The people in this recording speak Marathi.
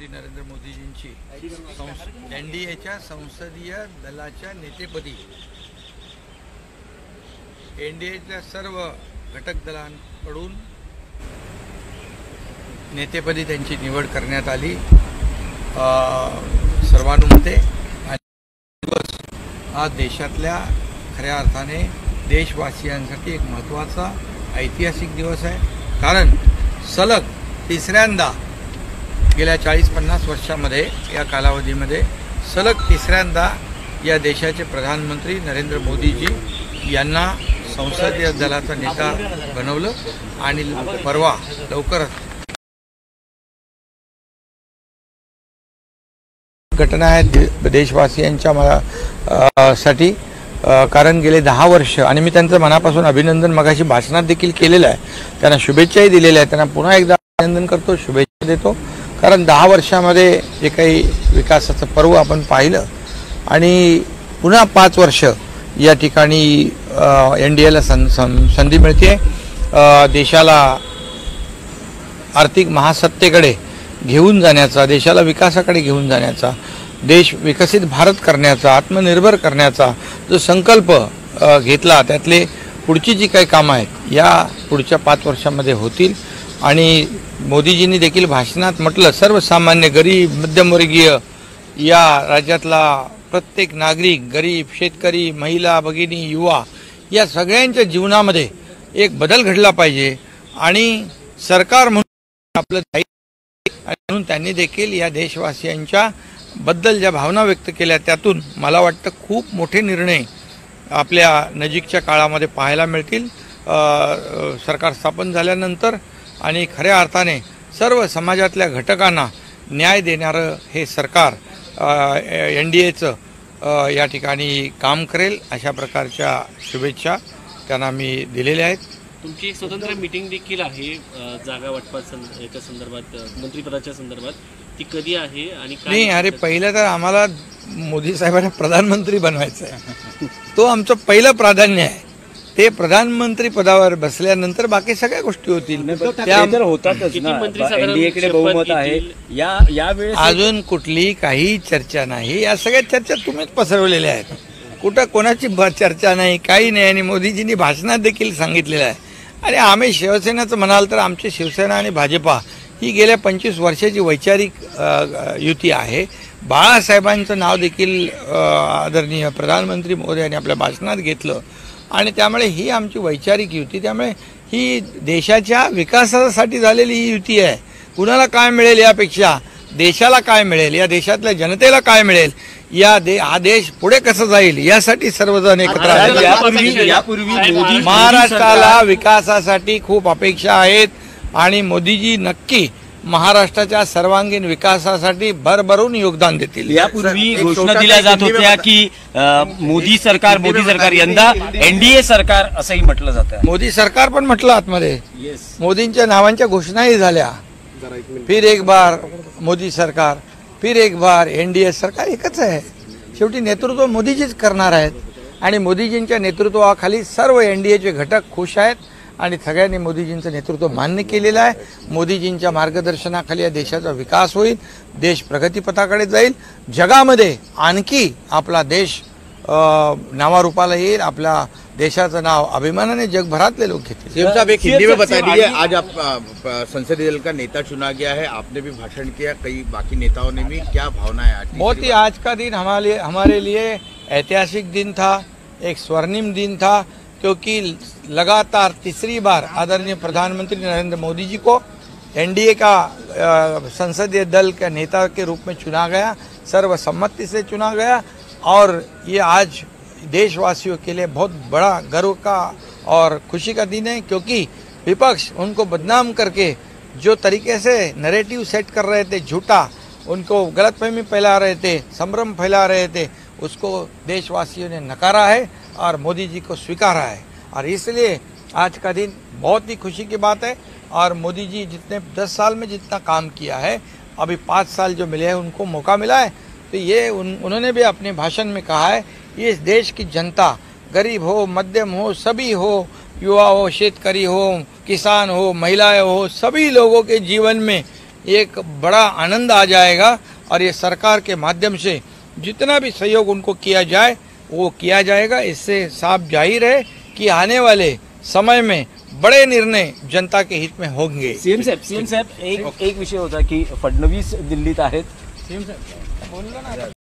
प्रधानमंत्री नरेंद्र मोदीजींची एनडीएच्या संसदीय दलाच्या नेतेपदी एनडीएच्या सर्व घटक दलांकडून नेतेपदी त्यांची निवड करण्यात आली सर्वानुमते। दिवस हा देशातल्या खऱ्या अर्थाने देशवासियांसाठी एक महत्त्वाचा ऐतिहासिक दिवस आहे, कारण सलग तिसऱ्यांदा गेल्या 40-50 वर्षामध्ये या कालावधीमध्ये सलग तिसऱ्यांदा या देशाचे प्रधानमंत्री नरेंद्र मोदीजी यांना संसदीय दलाचा नेता बनवलं आणि परवा लवकरच घटना आहे देशवासियांच्या साठी, कारण गेले 10 वर्ष आणि मी त्यांचं मनापासून अभिनंदन मगाशी भाषणात देखील केलेलं आहे, त्यांना शुभेच्छाही दिलेल्या आहेत। त्यांना पुन्हा एकदा अभिनंदन करतो, शुभेच्छा देतो, कारण 10 वर्षामध्ये जे काही विकासाचं पर्व आपण पाहिलं आणि पुन्हा 5 वर्ष या ठिकाणी एनडीएला संधी मिळते देशाला आर्थिक महासत्तेकडे घेऊन जाण्याचा, देशाला विकासाकडे घेऊन जाण्याचा, देश विकसित भारत करण्याचा, आत्मनिर्भर करण्याचा जो संकल्प घेतला त्यातले पुढची जी काही कामं आहेत या पुढच्या 5 वर्षांमध्ये होतील। आणि मोदीजींनी देखील भाषणात म्हटलं सर्वसामान्य गरीब मध्यमवर्गीय या राज्यातला प्रत्येक नागरिक, गरीब शेतकरी, महिला भगिनी, युवा या सगळ्यांच्या जीवनामध्ये एक बदल घडला पाहिजे आणि सरकार म्हणून आपलं म्हणून त्यांनी देखील या देशवासियांच्या बद्दल ज्या भावना व्यक्त केल्या त्यातून मला वाटतं खूप मोठे निर्णय आपल्या नजीकच्या काळामध्ये पाहायला मिळतील सरकार स्थापन झाल्यानंतर। आणि खऱ्या अर्थाने सर्व समाजातल्या घटकांना न्याय देणारं हे सरकार एनडीएचं या ठिकाणी काम करेल अशा प्रकारच्या शुभेच्छा त्यांना मी दिलेल्या आहेत। तुमची एक स्वतंत्र मीटिंग देखील आहे जागा वाटपाच्या संदर्भात, मंत्रिपदाच्या संदर्भात, ती कधी आहे आणि काय? नाही, अरे पहिलं तर आम्हाला मोदी साहेबांना प्रधानमंत्री बनवायचं आहे, तो आमचं पहिलं प्राधान्य आहे। ते प्रधानमंत्री पदावर बसल्यानंतर बाकी सगळ्या गोष्टी होतील। अजून कुठली काही चर्चा नाही, या सगळ्या चर्चा तुम्हीच पसरवलेल्या आहेत, कुठं कोणाची चर्चा नाही, काही नाही। आणि मोदीजींनी भाषणात देखील सांगितलेलं आहे। आणि आम्ही शिवसेनेचं म्हणाल तर आमची शिवसेना आणि भाजपा ही गेल्या 25 वर्षाची वैचारिक युती आहे। बाळासाहेबांचं नाव देखील आदरणीय प्रधानमंत्री मोदयांनी आपल्या भाषणात घेतलं आणि त्यामुळे ही आमची वैचारिक युती, त्यामुळे ही देशाच्या विकासासाठी झालेली ही युती आहे। कुणाला काय मिळेल यापेक्षा देशाला काय मिळेल, या देशातल्या जनतेला काय मिळेल, हा देश पुढे कसं जाईल यासाठी सर्वजण एकत्र आले। महाराष्ट्राला विकासासाठी खूप अपेक्षा आहेत आणि मोदीजी नक्की महाराष्ट्राच्या सर्वांगीण विकासासाठी भरभरून योगदान देतील। यापूर्वी घोषणा दिल्या जात होत्या की मोदी सरकार यंदा एनडीए सरकार असंही म्हटलं जातं। मोदी सरकार पण म्हटलं आतमध्ये, मोदींच्या नावांच्या घोषणाही झाल्या, फिर एक बार मोदी सरकार, फिर एक बार एनडीए सरकार एकच आहे। शेवटी नेतृत्व मोदीजीच करणार आहेत आणि मोदीजींच्या नेतृत्वाखाली सर्व एनडीएचे घटक खुश आहेत आणि सगळ्यांनी मोदीजींचं नेतृत्व मान्य केलेलं आहे। मोदीजींच्या मार्गदर्शनाखाली या देशाचा विकास होईल, देश प्रगतीपथाकडे जाईल, जगामध्ये आणखी आपला देश नावारूपाला येईल, आपल्या देशाचं नाव अभिमानाने जगभरातले लोक घेतील। साहब एक हिंदी में बता दीजिए, आज आप संसदीय दल का नेता चुना गया है, आपने भी भाषण किया, कई बाकी नेताओं ने भी, क्या भावना है? बहुत ही आज का दिन हमारे लिए ऐतिहासिक दिन था, एक स्वर्णिम दिन था, क्योंकि लगातार तीसरी बार आदरणीय प्रधानमंत्री नरेंद्र मोदी जी को एनडीए का संसदीय दल के नेता के रूप में चुना गया, सर्वसम्मति से चुना गया। और ये आज देशवासियों के लिए बहुत बड़ा गर्व का और खुशी का दिन है, क्योंकि विपक्ष उनको बदनाम करके जो तरीके से नैरेटिव सेट कर रहे थे, झूठा उनको गलतफहमी फैला रहे थे, संभ्रम फैला रहे थे, उसको देशवासियों ने नकारा है और मोदी जी को स्वीकारा है। और इसलिए आज का दिन बहुत ही खुशी की बात है। और मोदी जी जितने 10 साल में जितना काम किया है, अभी 5 साल जो मिले हैं उनको मौका मिला है, तो ये उन्होंने भी अपने भाषण में कहा है ये इस देश की जनता, गरीब हो, मध्यम हो, सभी हो, युवा हो, शेतकरी हो, किसान हो, महिलाएं हो, सभी लोगों के जीवन में एक बड़ा आनंद आ जाएगा और ये सरकार के माध्यम से जितना भी सहयोग उनको किया जाए वो किया जाएगा। इससे साफ जाहिर है कि आने वाले समय में बड़े निर्णय जनता के हित में होंगे। सीएम साहेब एक विषय होता की फडणवीस दिल्लीत आहेत.